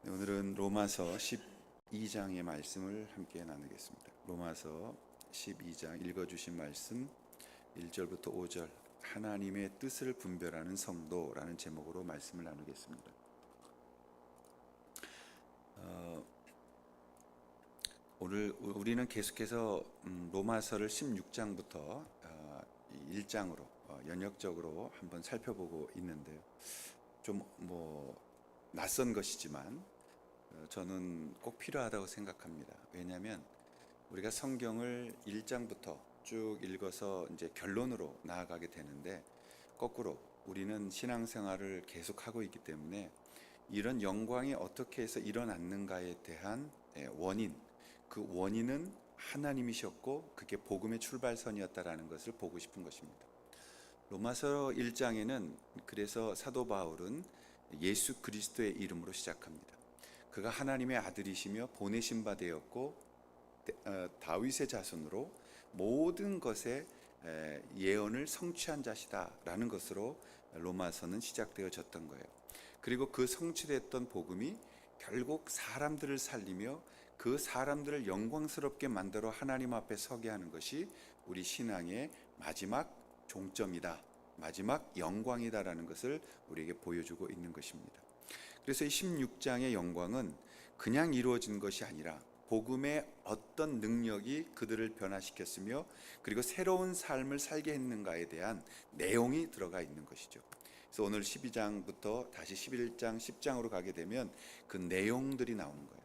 네, 오늘은 로마서 12장의 말씀을 함께 나누겠습니다. 로마서 12장 읽어주신 말씀 1절부터 5절, 하나님의 뜻을 분별하는 성도라는 제목으로 말씀을 나누겠습니다. 오늘 우리는 계속해서 로마서를 16장부터 1장으로 연역적으로 한번 살펴보고 있는데요. 좀 낯선 것이지만 저는 꼭 필요하다고 생각합니다. 왜냐하면 우리가 성경을 1장부터 쭉 읽어서 이제 결론으로 나아가게 되는데, 거꾸로 우리는 신앙생활을 계속하고 있기 때문에 이런 영광이 어떻게 해서 일어났는가에 대한 원인, 그 원인은 하나님이셨고 그게 복음의 출발선이었다라는 것을 보고 싶은 것입니다. 로마서 1장에는 그래서 사도 바울은 예수 그리스도의 이름으로 시작합니다. 그가 하나님의 아들이시며 보내신 바 되었고 다윗의 자손으로 모든 것의 예언을 성취한 자시다라는 것으로 로마서는 시작되어졌던 거예요. 그리고 그 성취됐던 복음이 결국 사람들을 살리며 그 사람들을 영광스럽게 만들어 하나님 앞에 서게 하는 것이 우리 신앙의 마지막 종점이다, 마지막 영광이다라는 것을 우리에게 보여주고 있는 것입니다. 그래서 이 16장의 영광은 그냥 이루어진 것이 아니라 복음의 어떤 능력이 그들을 변화시켰으며 그리고 새로운 삶을 살게 했는가에 대한 내용이 들어가 있는 것이죠. 그래서 오늘 12장부터 다시 11장, 10장으로 가게 되면 그 내용들이 나오는 거예요.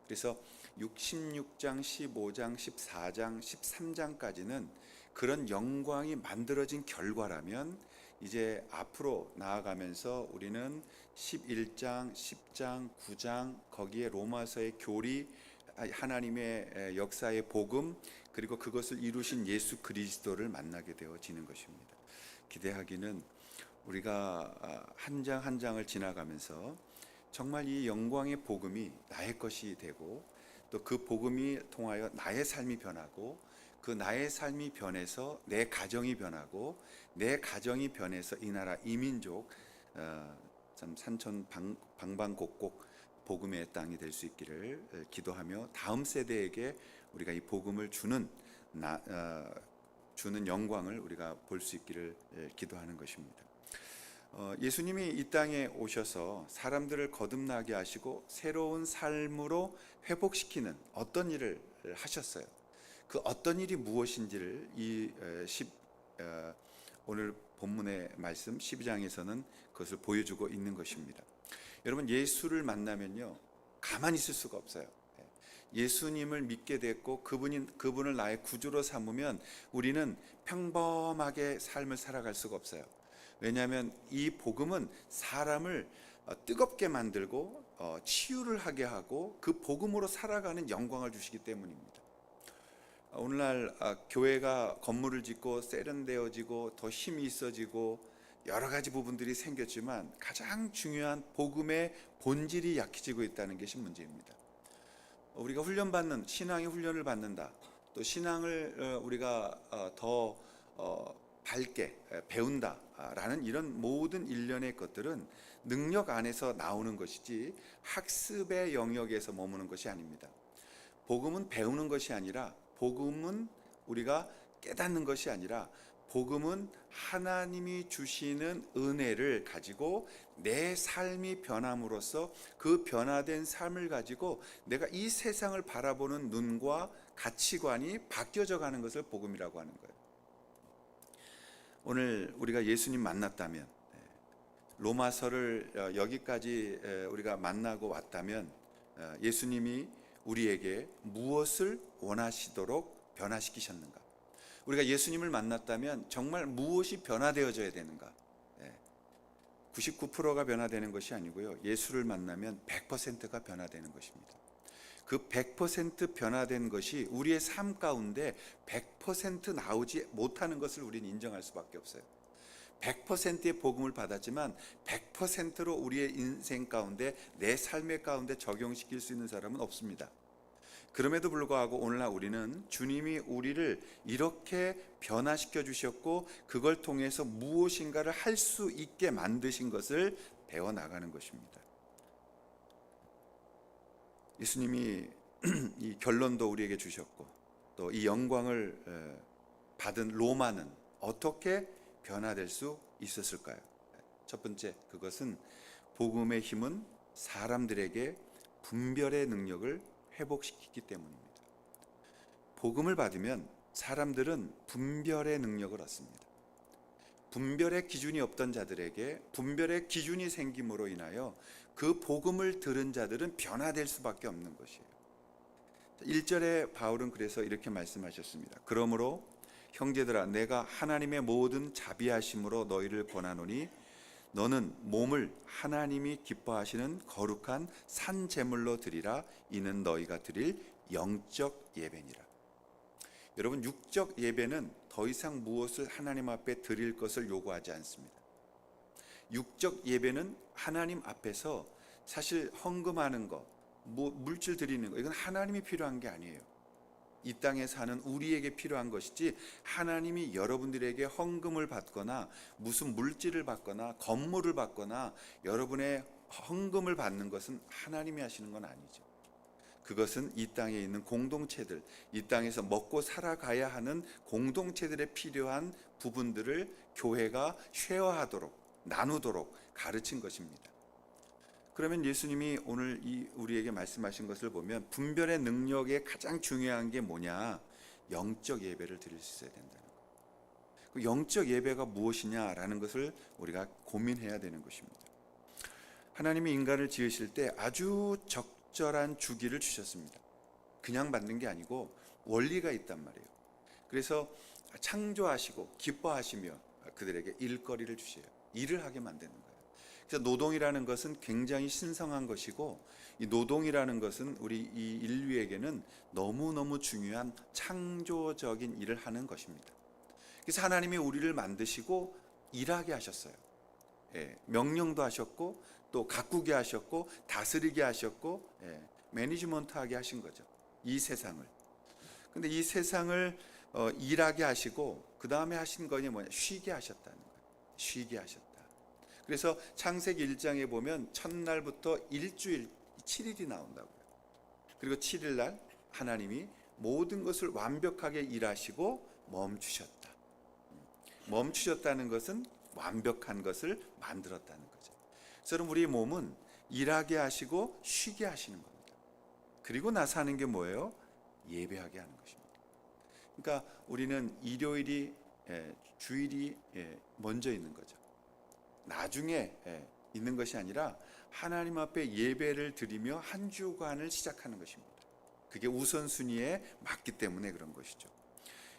그래서 16장, 15장, 14장, 13장까지는 그런 영광이 만들어진 결과라면, 이제 앞으로 나아가면서 우리는 11장, 10장, 9장 거기에 로마서의 교리, 하나님의 역사의 복음, 그리고 그것을 이루신 예수 그리스도를 만나게 되어지는 것입니다. 기대하기는 우리가 한 장 한 장을 지나가면서 정말 이 영광의 복음이 나의 것이 되고, 또 그 복음이 통하여 나의 삶이 변하고, 그 나의 삶이 변해서 내 가정이 변하고, 내 가정이 변해서 이 나라 이 민족 참 산천 방방곡곡 복음의 땅이 될 수 있기를 기도하며, 다음 세대에게 우리가 이 복음을 주는 영광을 우리가 볼 수 있기를 기도하는 것입니다. 예수님이 이 땅에 오셔서 사람들을 거듭나게 하시고 새로운 삶으로 회복시키는 어떤 일을 하셨어요. 그 어떤 일이 무엇인지를 오늘 본문의 말씀 12장에서는 그것을 보여주고 있는 것입니다. 여러분, 예수를 만나면요, 가만히 있을 수가 없어요. 예수님을 믿게 됐고 그분을 나의 구주로 삼으면 우리는 평범하게 삶을 살아갈 수가 없어요. 왜냐하면 이 복음은 사람을 뜨겁게 만들고 치유를 하게 하고 그 복음으로 살아가는 영광을 주시기 때문입니다. 오늘날 교회가 건물을 짓고 세련되어지고 더 힘이 있어지고 여러 가지 부분들이 생겼지만 가장 중요한 복음의 본질이 약해지고 있다는 것이 문제입니다. 우리가 신앙의 훈련을 받는다, 또 신앙을 우리가 더 밝게 배운다라는 이런 모든 일련의 것들은 능력 안에서 나오는 것이지 학습의 영역에서 머무는 것이 아닙니다. 복음은 배우는 것이 아니라, 복음은 우리가 깨닫는 것이 아니라, 복음은 하나님이 주시는 은혜를 가지고 내 삶이 변함으로써 그 변화된 삶을 가지고 내가 이 세상을 바라보는 눈과 가치관이 바뀌어져 가는 것을 복음이라고 하는 거예요. 오늘 우리가 예수님 만났다면, 로마서를 여기까지 우리가 만나고 왔다면, 예수님이 우리에게 무엇을 원하시도록 변화시키셨는가? 우리가 예수님을 만났다면 정말 무엇이 변화되어져야 되는가? 99%가 변화되는 것이 아니고요, 예수를 만나면 100%가 변화되는 것입니다. 그 100% 변화된 것이 우리의 삶 가운데 100% 나오지 못하는 것을 우리는 인정할 수밖에 없어요. 100%의 복음을 받았지만 100%로 우리의 인생 가운데, 내 삶의 가운데 적용시킬 수 있는 사람은 없습니다. 그럼에도 불구하고 오늘날 우리는 주님이 우리를 이렇게 변화시켜 주셨고 그걸 통해서 무엇인가를 할 수 있게 만드신 것을 배워나가는 것입니다. 예수님이 이 결론도 우리에게 주셨고 또 이 영광을 받은 로마는 어떻게 변화될 수 있었을까요? 첫 번째, 그것은 복음의 힘은 사람들에게 분별의 능력을 회복시키기 때문입니다. 복음을 받으면 사람들은 분별의 능력을 얻습니다. 분별의 기준이 없던 자들에게 분별의 기준이 생김으로 인하여 그 복음을 들은 자들은 변화될 수밖에 없는 것이에요. 1절에 바울은 그래서 이렇게 말씀하셨습니다. 그러므로 형제들아, 내가 하나님의 모든 자비하심으로 너희를 권하노니 너는 몸을 하나님이 기뻐하시는 거룩한 산 제물로 드리라. 이는 너희가 드릴 영적 예배니라. 여러분, 육적 예배는 더 이상 무엇을 하나님 앞에 드릴 것을 요구하지 않습니다. 육적 예배는 하나님 앞에서 사실 헌금하는 거, 물질 드리는 거, 이건 하나님이 필요한 게 아니에요. 이 땅에 사는 우리에게 필요한 것이지, 하나님이 여러분들에게 헌금을 받거나 무슨 물질을 받거나 건물을 받거나 여러분의 헌금을 받는 것은 하나님이 하시는 건 아니죠. 그것은 이 땅에 있는 공동체들, 이 땅에서 먹고 살아가야 하는 공동체들에 필요한 부분들을 교회가 쉐어하도록, 나누도록 가르친 것입니다. 그러면 예수님이 오늘 우리에게 말씀하신 것을 보면 분별의 능력에 가장 중요한 게 뭐냐? 영적 예배를 드릴 수 있어야 된다는 거예요. 그 영적 예배가 무엇이냐라는 것을 우리가 고민해야 되는 것입니다. 하나님이 인간을 지으실 때 아주 적절한 주기를 주셨습니다. 그냥 받는 게 아니고 원리가 있단 말이에요. 그래서 창조하시고 기뻐하시며 그들에게 일거리를 주셔요. 일을 하게 만드는 거예요. 그래서 노동이라는 것은 굉장히 신성한 것이고, 이 노동이라는 것은 우리 이 인류에게는 너무너무 중요한 창조적인 일을 하는 것입니다. 그래서 하나님이 우리를 만드시고 일하게 하셨어요. 명령도 하셨고 또 가꾸게 하셨고 다스리게 하셨고 매니지먼트하게 하신 거죠. 이 세상을. 근데 이 세상을 일하게 하시고 그 다음에 하신 거니 뭐냐? 쉬게 하셨다는 거예요. 쉬게 하셨다. 그래서 창세기 1장에 보면 첫날부터 일주일 7일이 나온다고요. 그리고 7일 날 하나님이 모든 것을 완벽하게 일하시고 멈추셨다. 멈추셨다는 것은 완벽한 것을 만들었다는 거죠. 그래서 우리 몸은 일하게 하시고 쉬게 하시는 겁니다. 그리고 나서 하는 게 뭐예요? 예배하게 하는 것입니다. 그러니까 우리는 일요일이 주일이 먼저 있는 거죠. 나중에 있는 것이 아니라 하나님 앞에 예배를 드리며 한 주간을 시작하는 것입니다. 그게 우선순위에 맞기 때문에 그런 것이죠.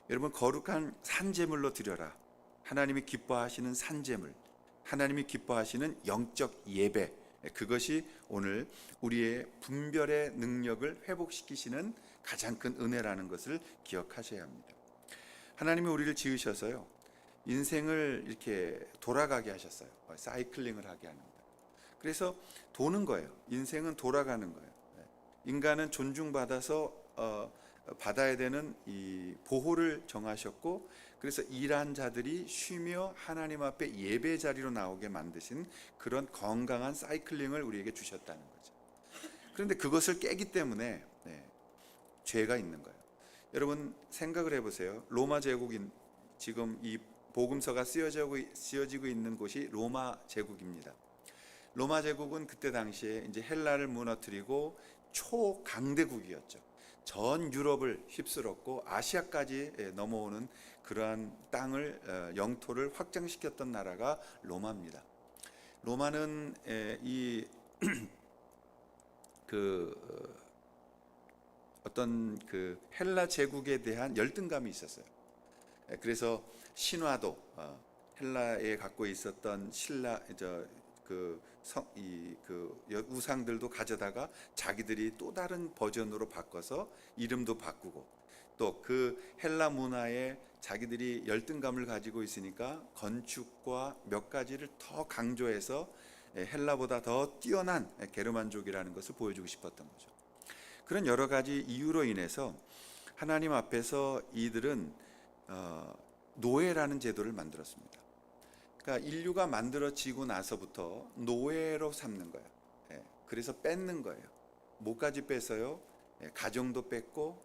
여러분, 거룩한 산제물로 드려라. 하나님이 기뻐하시는 산제물, 하나님이 기뻐하시는 영적 예배, 그것이 오늘 우리의 분별의 능력을 회복시키시는 가장 큰 은혜라는 것을 기억하셔야 합니다. 하나님이 우리를 지으셔서요, 인생을 이렇게 돌아가게 하셨어요. 사이클링을 하게 하는 거예요. 그래서 도는 거예요. 인생은 돌아가는 거예요. 인간은 존중받아서 받아야 되는 이 보호를 정하셨고, 그래서 일한 자들이 쉬며 하나님 앞에 예배 자리로 나오게 만드신 그런 건강한 사이클링을 우리에게 주셨다는 거죠. 그런데 그것을 깨기 때문에 죄가 있는 거예요. 여러분 생각을 해보세요. 로마 제국이 지금 이 복음서가 쓰여지고 있는 곳이 로마 제국입니다. 로마 제국은 그때 당시에 이제 헬라를 무너뜨리고 초강대국이었죠. 전 유럽을 휩쓸었고 아시아까지 넘어오는 그러한 땅을 영토를 확장시켰던 나라가 로마입니다. 로마는 이 어떤 그 헬라 제국에 대한 열등감이 있었어요. 그래서 신화도 헬라에 갖고 있었던 우상들도 가져다가 자기들이 또 다른 버전으로 바꿔서 이름도 바꾸고, 또 그 헬라 문화에 자기들이 열등감을 가지고 있으니까 건축과 몇 가지를 더 강조해서 헬라보다 더 뛰어난 게르만족이라는 것을 보여주고 싶었던 거죠. 그런 여러 가지 이유로 인해서 하나님 앞에서 이들은 노예라는 제도를 만들었습니다. 그러니까 인류가 만들어지고 나서부터 노예로 삼는 거예요. 그래서 뺏는 거예요. 뭐까지 뺏어요? 가정도 뺏고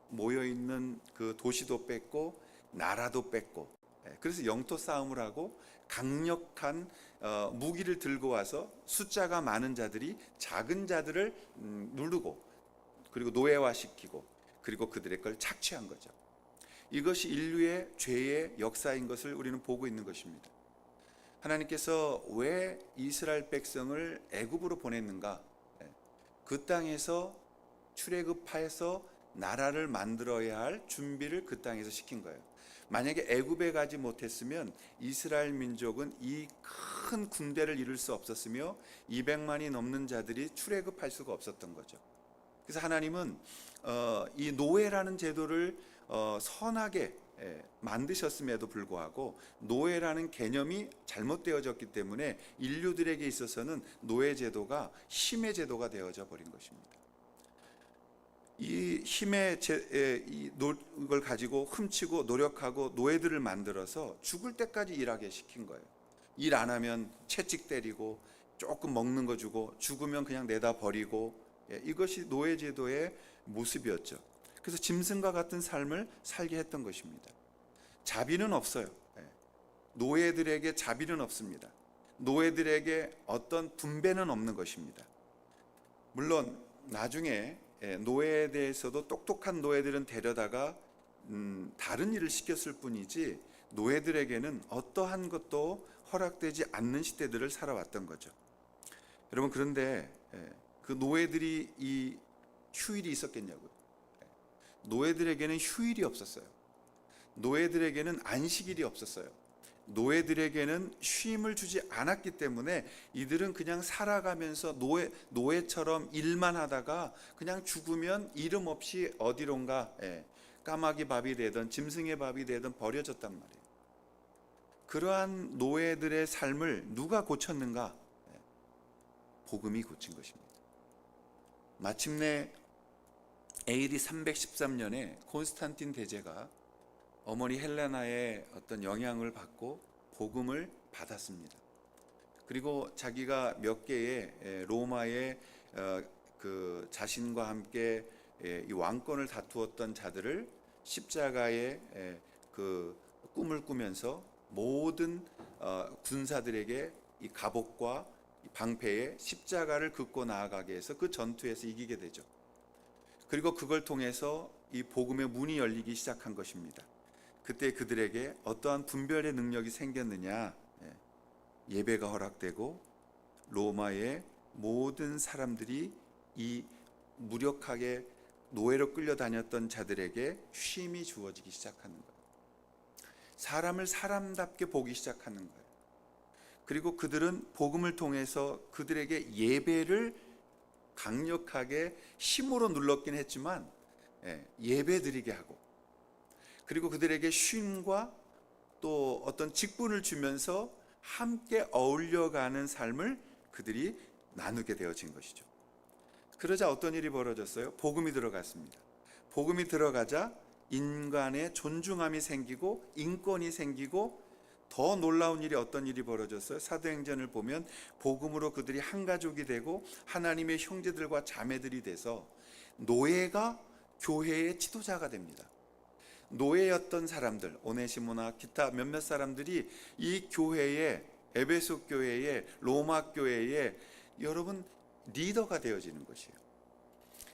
모여 있는 그 도시도 뺏고 나라도 뺏고, 그래서 영토 싸움을 하고 강력한 무기를 들고 와서 숫자가 많은 자들이 작은 자들을 누르고, 그리고 노예화시키고, 그리고 그들의 걸 착취한 거죠. 이것이 인류의 죄의 역사인 것을 우리는 보고 있는 것입니다. 하나님께서 왜 이스라엘 백성을 애굽으로 보냈는가? 그 땅에서 출애굽하여서 나라를 만들어야 할 준비를 그 땅에서 시킨 거예요. 만약에 애굽에 가지 못했으면 이스라엘 민족은 이 큰 군대를 이룰 수 없었으며 200만이 넘는 자들이 출애굽할 수가 없었던 거죠. 그래서 하나님은 이 노예라는 제도를 선하게 만드셨음에도 불구하고 노예라는 개념이 잘못되어졌기 때문에 인류들에게 있어서는 노예 제도가 힘의 제도가 되어져 버린 것입니다. 이 힘의 이걸 가지고 훔치고 노력하고 노예들을 만들어서 죽을 때까지 일하게 시킨 거예요. 일 안 하면 채찍 때리고 조금 먹는 거 주고 죽으면 그냥 내다 버리고, 이것이 노예 제도의 모습이었죠. 그래서 짐승과 같은 삶을 살게 했던 것입니다. 자비는 없어요. 노예들에게 자비는 없습니다. 노예들에게 어떤 분배는 없는 것입니다. 물론 나중에 노예에 대해서도 똑똑한 노예들은 데려다가 다른 일을 시켰을 뿐이지 노예들에게는 어떠한 것도 허락되지 않는 시대들을 살아왔던 거죠. 여러분, 그런데 그 노예들이 이 휴일이 있었겠냐고요? 노예들에게는 휴일이 없었어요. 노예들에게는 안식일이 없었어요. 노예들에게는 쉼을 주지 않았기 때문에 이들은 그냥 살아가면서 노예처럼 일만 하다가 그냥 죽으면 이름 없이 어디론가 까마귀 밥이 되든 짐승의 밥이 되든 버려졌단 말이에요. 그러한 노예들의 삶을 누가 고쳤는가? 복음이 고친 것입니다. 마침내 AD 313년에 콘스탄틴 대제가 어머니 헬레나의 어떤 영향을 받고 복음을 받았습니다. 그리고 자기가 몇 개의 로마의 그 자신과 함께 이 왕권을 다투었던 자들을 십자가의 그 꿈을 꾸면서 모든 군사들에게 이 갑옷과 방패에 십자가를 긋고 나아가게 해서 그 전투에서 이기게 되죠. 그리고 그걸 통해서 이 복음의 문이 열리기 시작한 것입니다. 그때 그들에게 어떠한 분별의 능력이 생겼느냐? 예배가 허락되고 로마의 모든 사람들이 이 무력하게 노예로 끌려다녔던 자들에게 쉼이 주어지기 시작하는 거예요. 사람을 사람답게 보기 시작하는 거예요. 그리고 그들은 복음을 통해서 그들에게 예배를 강력하게 힘으로 눌렀긴 했지만 예배 드리게 하고, 그리고 그들에게 쉼과 또 어떤 직분을 주면서 함께 어울려가는 삶을 그들이 나누게 되어진 것이죠. 그러자 어떤 일이 벌어졌어요? 복음이 들어갔습니다. 복음이 들어가자 인간의 존중함이 생기고 인권이 생기고, 더 놀라운 일이 어떤 일이 벌어졌어요? 사도행전을 보면 복음으로 그들이 한 가족이 되고 하나님의 형제들과 자매들이 돼서 노예가 교회의 지도자가 됩니다. 노예였던 사람들, 오네시모나 기타 몇몇 사람들이 이 교회에, 에베소 교회에, 로마 교회에 여러분 리더가 되어지는 것이에요.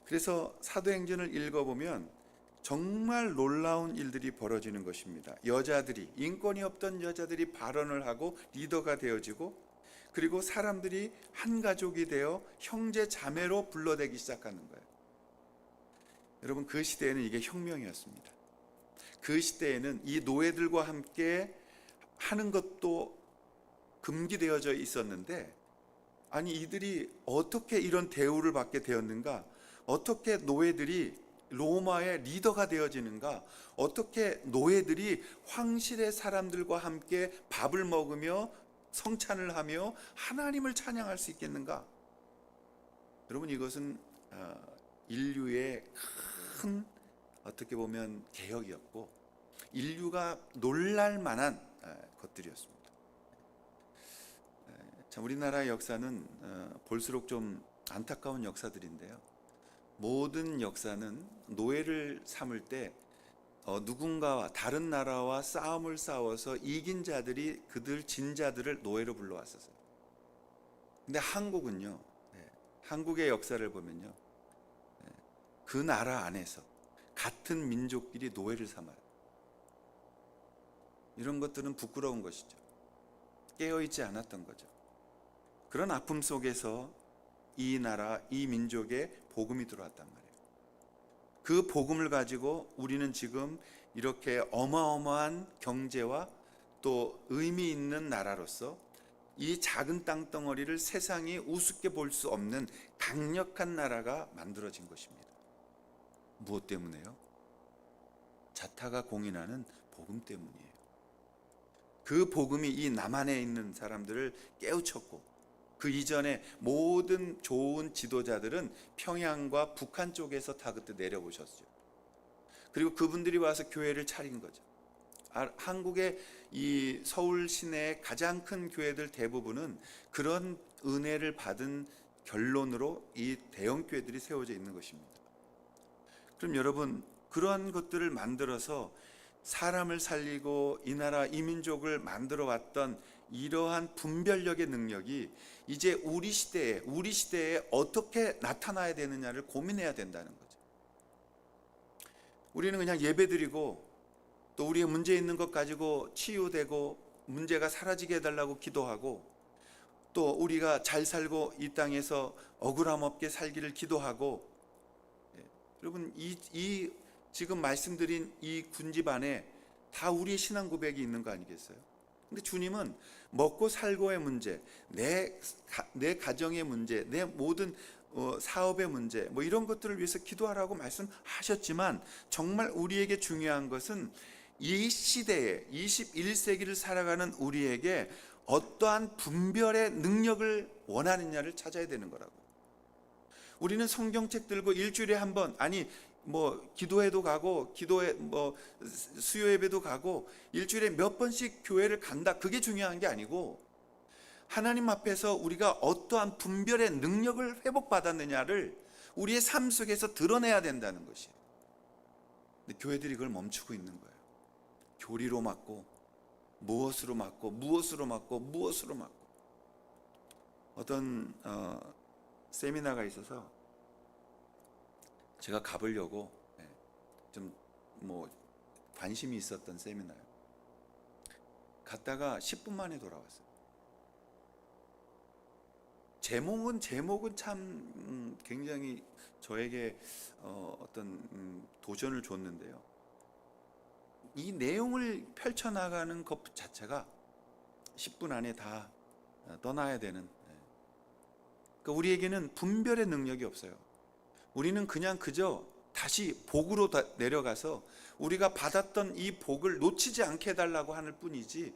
그래서 사도행전을 읽어보면 정말 놀라운 일들이 벌어지는 것입니다. 여자들이, 인권이 없던 여자들이 발언을 하고 리더가 되어지고, 그리고 사람들이 한 가족이 되어 형제 자매로 불러대기 시작하는 거예요. 여러분, 그 시대에는 이게 혁명이었습니다. 그 시대에는 이 노예들과 함께 하는 것도 금기되어져 있었는데, 아니 이들이 어떻게 이런 대우를 받게 되었는가? 어떻게 노예들이 로마의 리더가 되어지는가? 어떻게 노예들이 황실의 사람들과 함께 밥을 먹으며 성찬을 하며 하나님을 찬양할 수 있겠는가? 여러분, 이것은 인류의 큰 어떻게 보면 개혁이었고 인류가 놀랄 만한 것들이었습니다. 참, 우리나라의 역사는 볼수록 좀 안타까운 역사들인데요. 모든 역사는 노예를 삼을 때 누군가와 다른 나라와 싸움을 싸워서 이긴 자들이 그들 진 자들을 노예로 불러왔었어요. 근데 한국은요, 한국의 역사를 보면요, 그 나라 안에서 같은 민족끼리 노예를 삼아요. 이런 것들은 부끄러운 것이죠. 깨어있지 않았던 거죠. 그런 아픔 속에서 이 나라, 이 민족에 복음이 들어왔단 말이에요. 그 복음을 가지고 우리는 지금 이렇게 어마어마한 경제와 또 의미 있는 나라로서 이 작은 땅덩어리를 세상이 우습게 볼 수 없는 강력한 나라가 만들어진 것입니다. 무엇 때문에요? 자타가 공인하는 복음 때문이에요. 그 복음이 이 남한에 있는 사람들을 깨우쳤고, 그 이전에 모든 좋은 지도자들은 평양과 북한 쪽에서 다 그때 내려오셨죠. 그리고 그분들이 와서 교회를 차린 거죠. 한국의 이 서울 시내의 가장 큰 교회들 대부분은 그런 은혜를 받은 결론으로 이 대형 교회들이 세워져 있는 것입니다. 그럼 여러분, 그러한 것들을 만들어서 사람을 살리고 이 나라 이 민족을 만들어 왔던 이러한 분별력의 능력이 이제 우리 시대에 어떻게 나타나야 되느냐를 고민해야 된다는 거죠. 우리는 그냥 예배드리고 또 우리의 문제 있는 것 가지고 치유되고 문제가 사라지게 해달라고 기도하고, 또 우리가 잘 살고 이 땅에서 억울함 없게 살기를 기도하고, 여러분 이 지금 말씀드린 이 군집 안에 다 우리의 신앙 고백이 있는 거 아니겠어요? 근데 주님은 먹고 살고의 문제, 내 가정의 문제, 내 모든 사업의 문제, 뭐 이런 것들을 위해서 기도하라고 말씀하셨지만, 정말 우리에게 중요한 것은 이 시대에 21세기를 살아가는 우리에게 어떠한 분별의 능력을 원하느냐를 찾아야 되는 거라고. 우리는 성경책 들고 일주일에 한 번, 아니 기도회도 가고 기도회 수요 예배도 가고 일주일에 몇 번씩 교회를 간다, 그게 중요한 게 아니고 하나님 앞에서 우리가 어떠한 분별의 능력을 회복받았느냐를 우리의 삶 속에서 드러내야 된다는 것이에요. 근데 교회들이 그걸 멈추고 있는 거예요. 교리로 맞고 무엇으로 맞고 어떤 세미나가 있어서 제가 가보려고 좀 관심이 있었던 세미나예요. 갔다가 10분 만에 돌아왔어요. 제목은 참 굉장히 저에게 어떤 도전을 줬는데요. 이 내용을 펼쳐나가는 것 자체가 10분 안에 다 떠나야 되는, 그러니까 우리에게는 분별의 능력이 없어요. 우리는 그저 다시 복으로 내려가서 우리가 받았던 이 복을 놓치지 않게 해달라고 하는 뿐이지,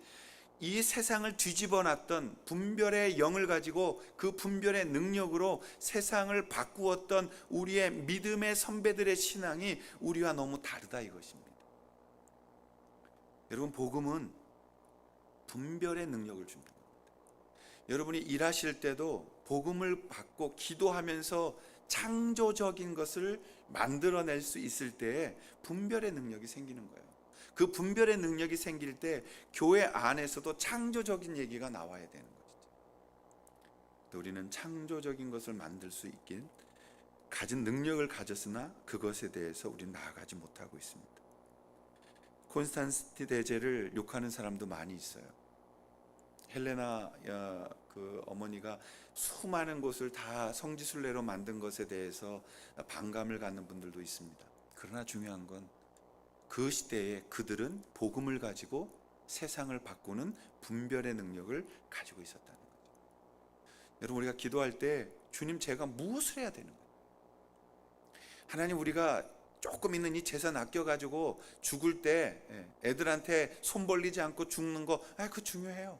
이 세상을 뒤집어 놨던 분별의 영을 가지고 그 분별의 능력으로 세상을 바꾸었던 우리의 믿음의 선배들의 신앙이 우리와 너무 다르다 이것입니다. 여러분, 복음은 분별의 능력을 줍니다. 여러분이 일하실 때도 복음을 받고 기도하면서 창조적인 것을 만들어낼 수 있을 때에 분별의 능력이 생기는 거예요. 그 분별의 능력이 생길 때 교회 안에서도 창조적인 얘기가 나와야 되는 것이죠. 또 우리는 창조적인 것을 만들 수 있긴 가진 능력을 가졌으나 그것에 대해서 우리는 나아가지 못하고 있습니다. 콘스탄티 대제를 욕하는 사람도 많이 있어요. 헬레나 그 어머니가 수많은 곳을 다 성지순례로 만든 것에 대해서 반감을 갖는 분들도 있습니다. 그러나 중요한 건 그 시대에 그들은 복음을 가지고 세상을 바꾸는 분별의 능력을 가지고 있었다는 거죠. 여러분, 우리가 기도할 때 주님, 제가 무엇을 해야 되는 거예요? 하나님, 우리가 조금 있는 이 재산 아껴가지고 죽을 때 애들한테 손 벌리지 않고 죽는 거, 그거 중요해요.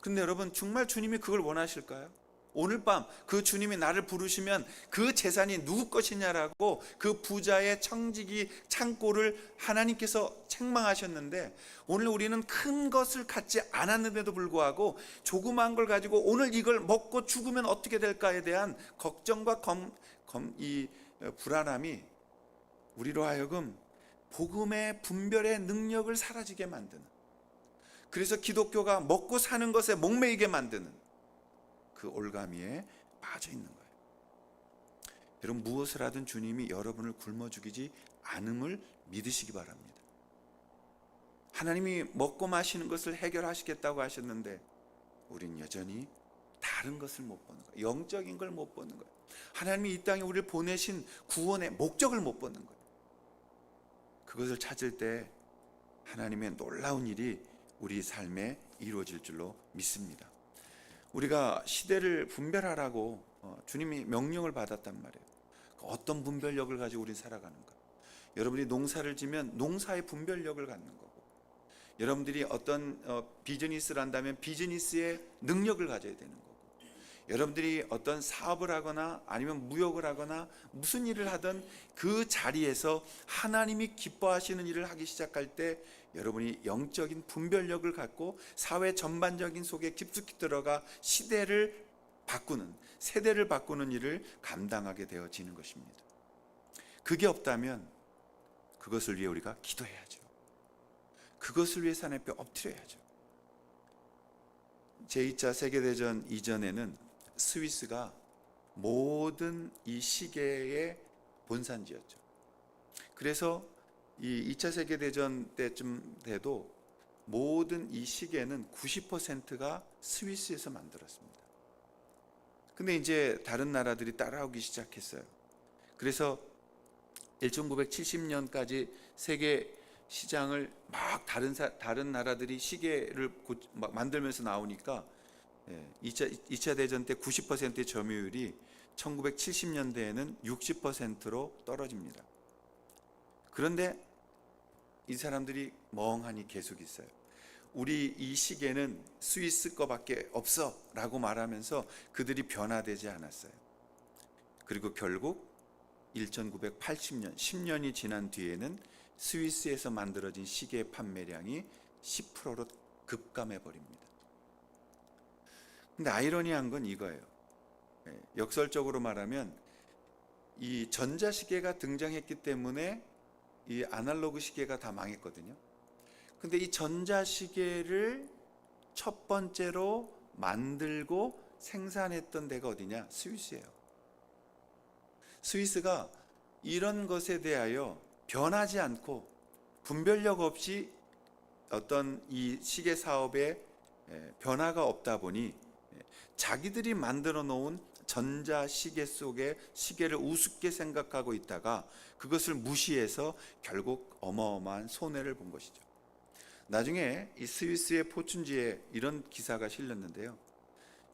근데 여러분, 정말 주님이 그걸 원하실까요? 오늘 밤 그 주님이 나를 부르시면 그 재산이 누구 것이냐라고 그 부자의 청지기 창고를 하나님께서 책망하셨는데, 오늘 우리는 큰 것을 갖지 않았는데도 불구하고 조그만 걸 가지고 오늘 이걸 먹고 죽으면 어떻게 될까에 대한 걱정과 불안함이 우리로 하여금 복음의 분별의 능력을 사라지게 만드는, 그래서 기독교가 먹고 사는 것에 목매이게 만드는 그 올가미에 빠져 있는 거예요. 여러분, 무엇을 하든 주님이 여러분을 굶어 죽이지 않음을 믿으시기 바랍니다. 하나님이 먹고 마시는 것을 해결하시겠다고 하셨는데 우린 여전히 다른 것을 못 보는 거예요. 영적인 걸 못 보는 거예요. 하나님이 이 땅에 우리를 보내신 구원의 목적을 못 보는 거예요. 그것을 찾을 때 하나님의 놀라운 일이 우리 삶에 이루어질 줄로 믿습니다. 우리가 시대를 분별하라고 주님이 명령을 받았단 말이에요. 어떤 분별력을 가지고 우리 살아가는가? 여러분이 농사를 지면 농사의 분별력을 갖는 거고, 여러분들이 어떤 비즈니스를 한다면 비즈니스의 능력을 가져야 되는 거고, 여러분들이 어떤 사업을 하거나 아니면 무역을 하거나 무슨 일을 하든 그 자리에서 하나님이 기뻐하시는 일을 하기 시작할 때 여러분이 영적인 분별력을 갖고 사회 전반적인 속에 깊숙이 들어가 시대를 바꾸는, 세대를 바꾸는 일을 감당하게 되어지는 것입니다. 그게 없다면 그것을 위해 우리가 기도해야죠. 그것을 위해서 하나님 앞에 엎드려야죠. 제2차 세계대전 이전에는 스위스가 모든 이 시계의 본산지였죠. 그래서 이 2차 세계대전 때쯤 돼도 모든 이 시계는 90%가 스위스에서 만들었습니다. 근데 이제 다른 나라들이 따라오기 시작했어요. 그래서 1970년까지 세계 시장을 막 다른 나라들이 시계를 만들면서 나오니까 2차 대전 때 90%의 점유율이 1970년대에는 60%로 떨어집니다. 그런데 이 사람들이 멍하니 계속 있어요. 우리 이 시계는 스위스 거밖에 없어 라고 말하면서 그들이 변화되지 않았어요. 그리고 결국 1980년, 10년이 지난 뒤에는 스위스에서 만들어진 시계의 판매량이 10%로 급감해 버립니다. 근데 아이러니한 건 이거예요. 역설적으로 말하면 이 전자시계가 등장했기 때문에 이 아날로그 시계가 다 망했거든요. 근데 이 전자시계를 첫 번째로 만들고 생산했던 데가 어디냐? 스위스예요. 스위스가 이런 것에 대하여 변하지 않고 분별력 없이 어떤 이 시계 사업에 변화가 없다 보니 자기들이 만들어 놓은 전자시계 속에 시계를 우습게 생각하고 있다가 그것을 무시해서 결국 어마어마한 손해를 본 것이죠. 나중에 이 스위스의 포춘지에 이런 기사가 실렸는데요.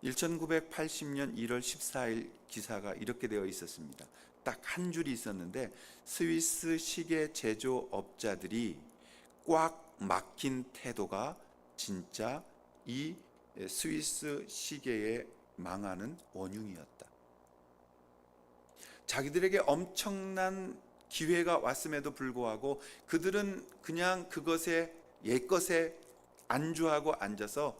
1980년 1월 14일 기사가 이렇게 되어 있었습니다. 딱 한 줄이 있었는데, 스위스 시계 제조업자들이 꽉 막힌 태도가 진짜 이 스위스 시계의 망하는 원흉이었다. 자기들에게 엄청난 기회가 왔음에도 불구하고 그들은 그냥 그것에 옛것에 안주하고 앉아서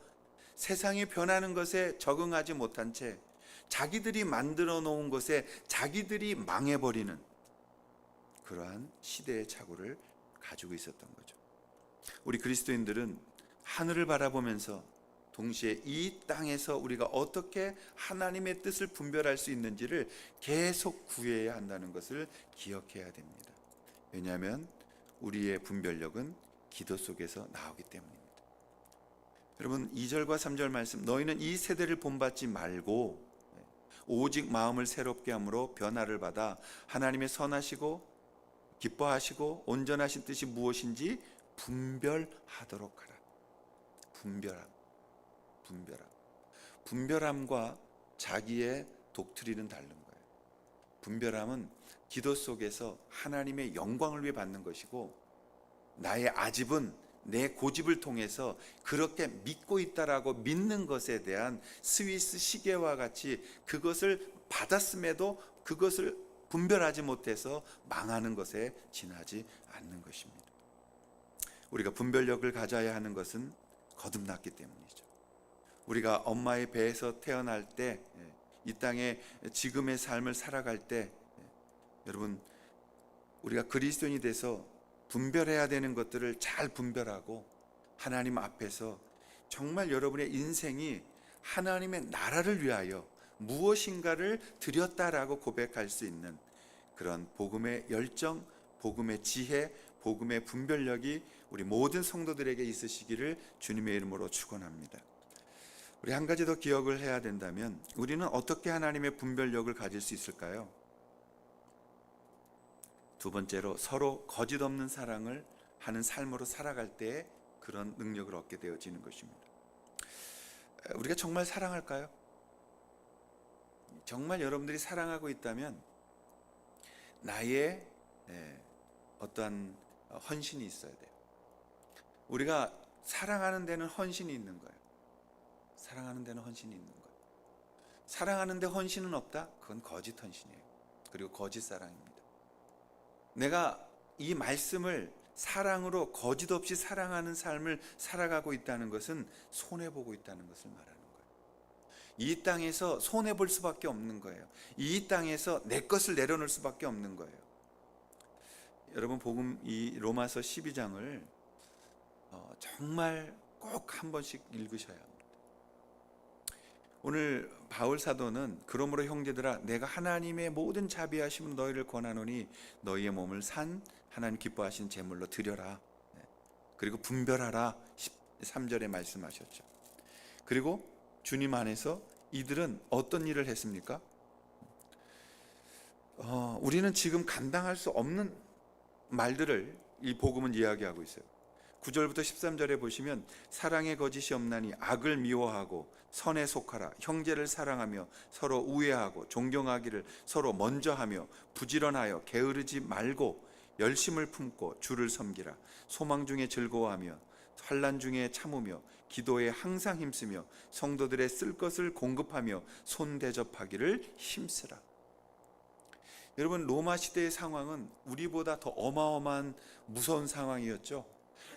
세상이 변하는 것에 적응하지 못한 채 자기들이 만들어 놓은 것에 자기들이 망해버리는 그러한 시대의 착오를 가지고 있었던 거죠. 우리 그리스도인들은 하늘을 바라보면서 동시에 이 땅에서 우리가 어떻게 하나님의 뜻을 분별할 수 있는지를 계속 구해야 한다는 것을 기억해야 됩니다. 왜냐하면 우리의 분별력은 기도 속에서 나오기 때문입니다. 여러분, 2절과 3절 말씀, 너희는 이 세대를 본받지 말고 오직 마음을 새롭게 함으로 변화를 받아 하나님의 선하시고 기뻐하시고 온전하신 뜻이 무엇인지 분별하도록 하라. 분별함과 자기의 독트린은 다른 거예요. 분별함은 기도 속에서 하나님의 영광을 위해 받는 것이고, 나의 아집은 내 고집을 통해서 그렇게 믿고 있다라고 믿는 것에 대한 스위스 시계와 같이 그것을 받았음에도 그것을 분별하지 못해서 망하는 것에 지나지 않는 것입니다. 우리가 분별력을 가져야 하는 것은 거듭났기 때문이죠. 우리가 엄마의 배에서 태어날 때, 이 땅에 지금의 삶을 살아갈 때 여러분, 우리가 그리스도인이 돼서 분별해야 되는 것들을 잘 분별하고 하나님 앞에서 정말 여러분의 인생이 하나님의 나라를 위하여 무엇인가를 드렸다라고 고백할 수 있는 그런 복음의 열정, 복음의 지혜, 복음의 분별력이 우리 모든 성도들에게 있으시기를 주님의 이름으로 축원합니다. 우리 한 가지 더 기억을 해야 된다면 우리는 어떻게 하나님의 분별력을 가질 수 있을까요? 두 번째로 서로 거짓 없는 사랑을 하는 삶으로 살아갈 때 그런 능력을 얻게 되어지는 것입니다. 우리가 정말 사랑할까요? 정말 여러분들이 사랑하고 있다면 나의 어떠한 헌신이 있어야 돼요. 우리가 사랑하는 데는 헌신이 있는 거예요. 사랑하는 데는 헌신이 있는 거예요. 사랑하는 데 헌신은 없다? 그건 거짓 헌신이에요. 그리고 거짓 사랑입니다. 내가 이 말씀을 사랑으로 거짓 없이 사랑하는 삶을 살아가고 있다는 것은 손해보고 있다는 것을 말하는 거예요. 이 땅에서 손해볼 수밖에 없는 거예요. 이 땅에서 내 것을 내려놓을 수밖에 없는 거예요. 여러분, 복음 이 로마서 12장을 정말 꼭 한 번씩 읽으셔야 합니다. 오늘 바울 사도는 그러므로 형제들아 내가 하나님의 모든 자비하심은 너희를 권하노니 너희의 몸을 산 하나님 기뻐하시는 제물로 드려라. 그리고 분별하라. 13절에 말씀하셨죠. 그리고 주님 안에서 이들은 어떤 일을 했습니까? 우리는 지금 감당할 수 없는 말들을 이 복음은 이야기하고 있어요. 9절부터 13절에 보시면 사랑의 거짓이 없나니 악을 미워하고 선에 속하라. 형제를 사랑하며 서로 우애하고 존경하기를 서로 먼저 하며 부지런하여 게으르지 말고 열심을 품고 주를 섬기라. 소망 중에 즐거워하며 환난 중에 참으며 기도에 항상 힘쓰며 성도들의 쓸 것을 공급하며 손 대접하기를 힘쓰라. 여러분, 로마 시대의 상황은 우리보다 더 어마어마한 무서운 상황이었죠.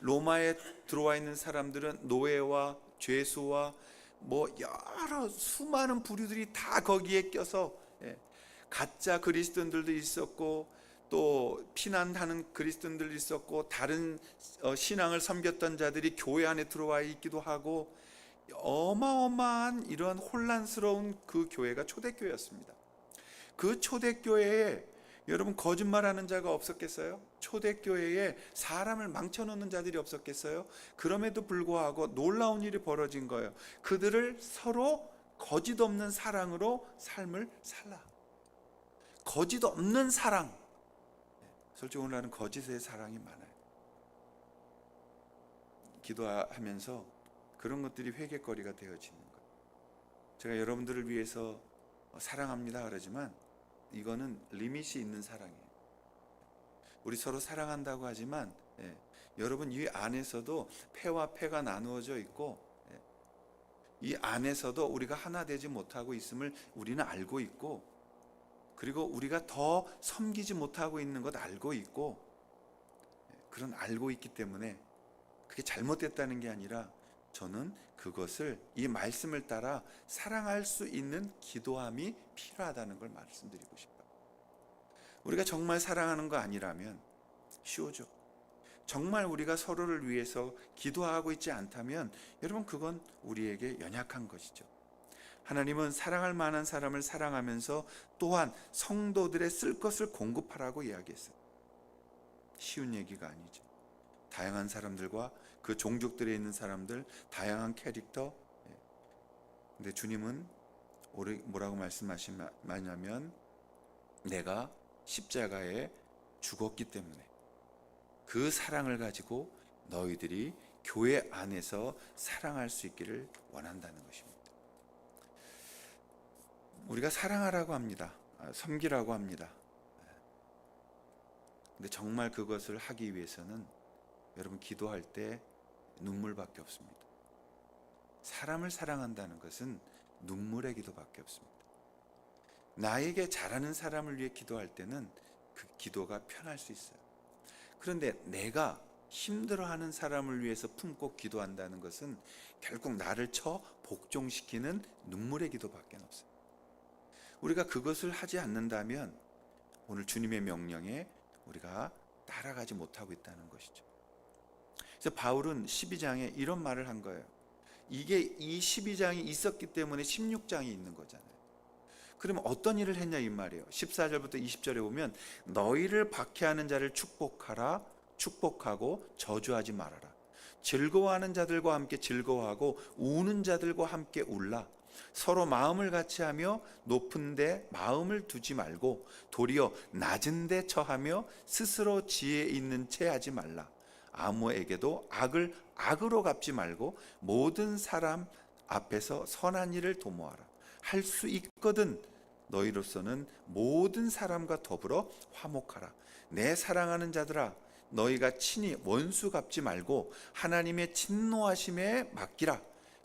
로마에 들어와 있는 사람들은 노예와 죄수와 여러 수많은 부류들이 다 거기에 껴서 가짜 그리스도인들도 있었고 또 피난하는 그리스도인들도 있었고 다른 신앙을 섬겼던 자들이 교회 안에 들어와 있기도 하고 어마어마한 이러한 혼란스러운 그 교회가 초대교회였습니다. 그 초대교회에 여러분 거짓말하는 자가 없었겠어요? 초대교회에 사람을 망쳐놓는 자들이 없었겠어요? 그럼에도 불구하고 놀라운 일이 벌어진 거예요. 그들을 서로 거짓 없는 사랑으로 삶을 살라. 거짓 없는 사랑. 솔직히 오늘날은 거짓의 사랑이 많아요. 기도하면서 그런 것들이 회개거리가 되어지는 거예요. 제가 여러분들을 위해서 사랑합니다 그러지만 이거는 리밋이 있는 사랑이에요. 우리 서로 사랑한다고 하지만 여러분 이 안에서도 패와 패가 나누어져 있고 이 안에서도 우리가 하나 되지 못하고 있음을 우리는 알고 있고 그리고 우리가 더 섬기지 못하고 있는 것 알고 있고 그런 알고 있기 때문에 그게 잘못됐다는 게 아니라 저는 그것을 이 말씀을 따라 사랑할 수 있는 기도함이 필요하다는 걸 말씀드리고 싶어요. 우리가 정말 사랑하는 거 아니라면 쉬워져. 정말 우리가 서로를 위해서 기도하고 있지 않다면 여러분 그건 우리에게 연약한 것이죠. 하나님은 사랑할 만한 사람을 사랑하면서 또한 성도들의 쓸 것을 공급하라고 이야기했어요. 쉬운 얘기가 아니죠. 다양한 사람들과 그 종족들에 있는 사람들, 다양한 캐릭터. 근데 주님은 뭐라고 말씀하시냐면 내가 십자가에 죽었기 때문에 그 사랑을 가지고 너희들이 교회 안에서 사랑할 수 있기를 원한다는 것입니다. 우리가 사랑하라고 합니다. 섬기라고 합니다. 근데 정말 그것을 하기 위해서는 여러분 기도할 때 눈물밖에 없습니다. 사람을 사랑한다는 것은 눈물의 기도밖에 없습니다. 나에게 잘하는 사람을 위해 기도할 때는 그 기도가 편할 수 있어요. 그런데 내가 힘들어하는 사람을 위해서 품고 기도한다는 것은 결국 나를 쳐 복종시키는 눈물의 기도밖에 없어요. 우리가 그것을 하지 않는다면 오늘 주님의 명령에 우리가 따라가지 못하고 있다는 것이죠. 그래서 바울은 12장에 이런 말을 한 거예요. 이게 이 12장이 있었기 때문에 16장이 있는 거잖아요. 그러면 어떤 일을 했냐 이 말이에요. 14절부터 20절에 보면 너희를 박해하는 자를 축복하라, 축복하고 저주하지 말아라. 즐거워하는 자들과 함께 즐거워하고 우는 자들과 함께 울라. 서로 마음을 같이 하며 높은 데 마음을 두지 말고 도리어 낮은 데 처하며 스스로 지혜 있는 채 하지 말라. 아무에게도 악을 악으로 갚지 말고 모든 사람 앞에서 선한 일을 도모하라. 할 수 있거든 너희로서는 모든 사람과 더불어 화목하라. 내 사랑하는 자들아, 너희가 친히 원수 갚지 말고 하나님의 진노하심에 맡기라.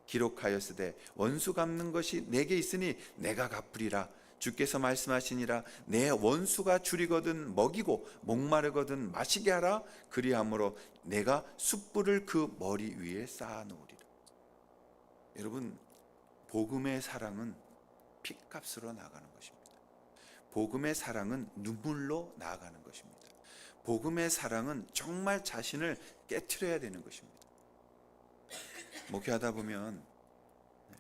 기록하였으되 원수 갚는 것이 내게 있으니 내가 갚으리라. 주께서 말씀하시니라. 내 원수가 줄이거든 먹이고 목마르거든 마시게 하라. 그리함으로 내가 숯불을 그 머리 위에 쌓아놓으리라. 여러분, 복음의 사랑은 핏값으로 나가는 것입니다. 복음의 사랑은 눈물로 나아가는 것입니다. 복음의 사랑은 정말 자신을 깨트려야 되는 것입니다. 목회하다 보면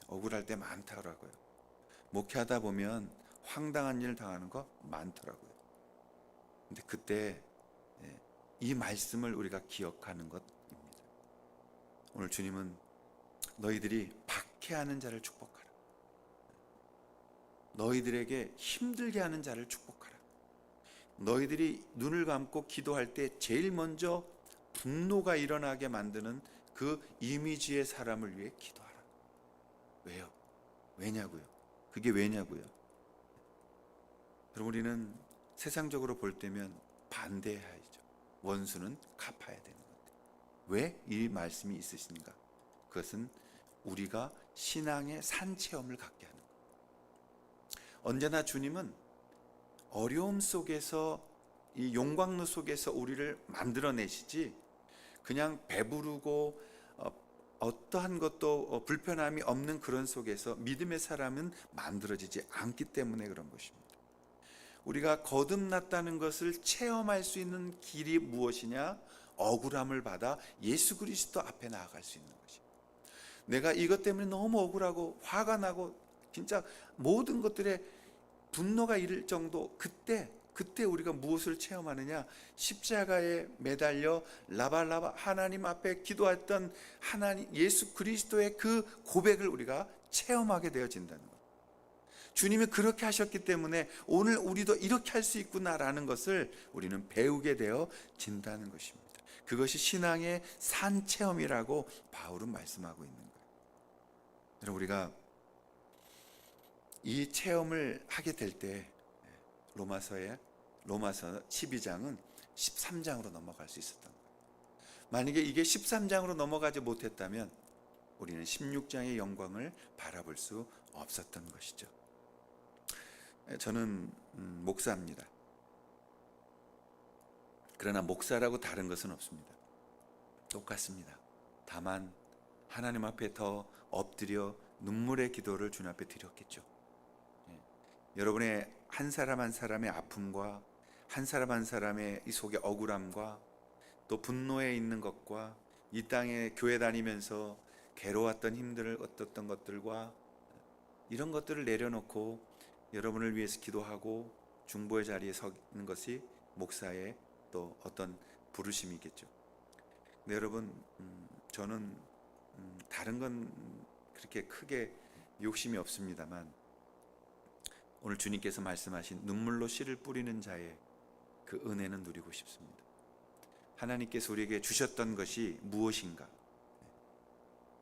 억울할 때 많더라고요. 목회하다 보면 황당한 일 당하는 거 많더라고요. 근데 그때 이 말씀을 우리가 기억하는 것입니다. 오늘 주님은 너희들이 박해하는 자를 축복하라. 너희들에게 힘들게 하는 자를 축복하라. 너희들이 눈을 감고 기도할 때 제일 먼저 분노가 일어나게 만드는 그 이미지의 사람을 위해 기도하라. 왜요? 왜냐고요? 그게 왜냐고요? 그럼 우리는 세상적으로 볼 때면 반대해야죠. 원수는 갚아야 되는 건데 왜 이 말씀이 있으신가? 그것은 우리가 신앙의 산체험을 갖게 하는 거예요. 언제나 주님은 어려움 속에서, 이 용광로 속에서 우리를 만들어내시지 그냥 배부르고 어떠한 것도 불편함이 없는 그런 속에서 믿음의 사람은 만들어지지 않기 때문에 그런 것입니다. 우리가 거듭났다는 것을 체험할 수 있는 길이 무엇이냐? 억울함을 받아 예수 그리스도 앞에 나아갈 수 있는 것입니다. 내가 이것 때문에 너무 억울하고 화가 나고 진짜 모든 것들에 분노가 이를 정도, 그때 우리가 무엇을 체험하느냐? 십자가에 매달려 라발라바 하나님 앞에 기도했던 하나님 예수 그리스도의 그 고백을 우리가 체험하게 되어진다는 것. 주님이 그렇게 하셨기 때문에 오늘 우리도 이렇게 할 수 있구나라는 것을 우리는 배우게 되어진다는 것입니다. 그것이 신앙의 산체험이라고 바울은 말씀하고 있는 거예요. 여러분, 우리가 이 체험을 하게 될 때 로마서 12장은 13장으로 넘어갈 수 있었던 거예요. 만약에 이게 13장으로 넘어가지 못했다면 우리는 16장의 영광을 바라볼 수 없었던 것이죠. 저는 목사입니다. 그러나 목사라고 다른 것은 없습니다. 똑같습니다. 다만 하나님 앞에 더 엎드려 눈물의 기도를 주님 앞에 드렸겠죠. 여러분의 한 사람 한 사람의 아픔과 한 사람 한 사람의 이 속의 억울함과 또 분노에 있는 것과 이 땅에 교회 다니면서 괴로웠던 힘들었던 것들과 이런 것들을 내려놓고 여러분을 위해서 기도하고 중보의 자리에 서는 것이 목사의 또 어떤 부르심이겠죠. 근데 여러분, 저는 다른 건 그렇게 크게 욕심이 없습니다만 오늘 주님께서 말씀하신 눈물로 씨를 뿌리는 자의 그 은혜는 누리고 싶습니다. 하나님께서 우리에게 주셨던 것이 무엇인가?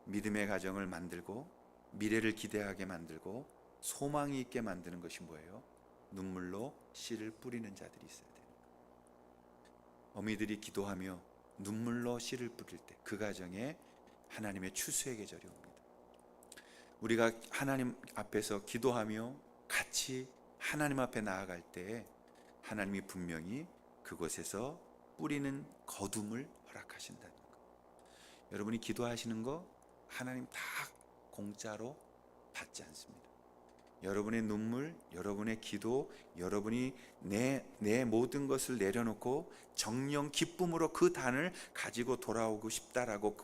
믿음의 가정을 만들고 미래를 기대하게 만들고 소망이 있게 만드는 것이 뭐예요? 눈물로 씨를 뿌리는 자들이 있어야 돼요. 어미들이 기도하며 눈물로 씨를 뿌릴 때 그 가정에 하나님의 추수의 계절이 옵니다. 우리가 하나님 앞에서 기도하며 같이 하나님 앞에 나아갈 때 하나님이 분명히 그곳에서 뿌리는 거둠을 허락하신다는 것. 여러분이 기도하시는 거 하나님 다 공짜로 받지 않습니다. 여러분의 눈물, 여러분의 기도, 여러분이 내 모든 것을 내려놓고 정령 기쁨으로 그 단을 가지고 돌아오고 싶다라고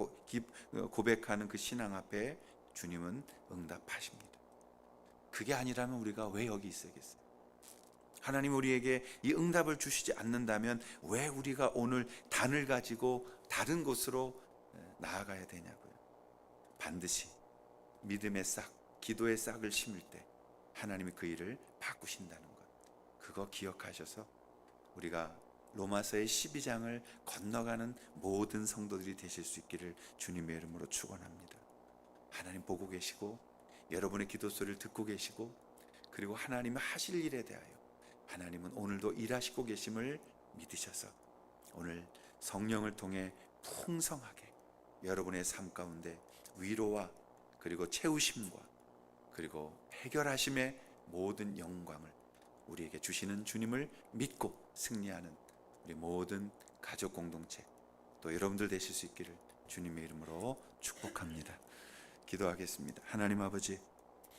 고백하는 그 신앙 앞에 주님은 응답하십니다. 그게 아니라면 우리가 왜 여기 있어야겠어요? 하나님 우리에게 이 응답을 주시지 않는다면 왜 우리가 오늘 단을 가지고 다른 곳으로 나아가야 되냐고요. 반드시 믿음의 싹, 기도의 싹을 심을 때 하나님이 그 일을 바꾸신다는 것, 그거 기억하셔서 우리가 로마서의 12장을 건너가는 모든 성도들이 되실 수 있기를 주님의 이름으로 축원합니다. 하나님 보고 계시고 여러분의 기도 소리를 듣고 계시고, 그리고 하나님이 하실 일에 대하여 하나님은 오늘도 일하시고 계심을 믿으셔서 오늘 성령을 통해 풍성하게 여러분의 삶 가운데 위로와 그리고 채우심과 그리고 해결하심의 모든 영광을 우리에게 주시는 주님을 믿고 승리하는 우리 모든 가족 공동체, 또 여러분들 되실 수 있기를 주님의 이름으로 축복합니다. 기도하겠습니다. 하나님 아버지,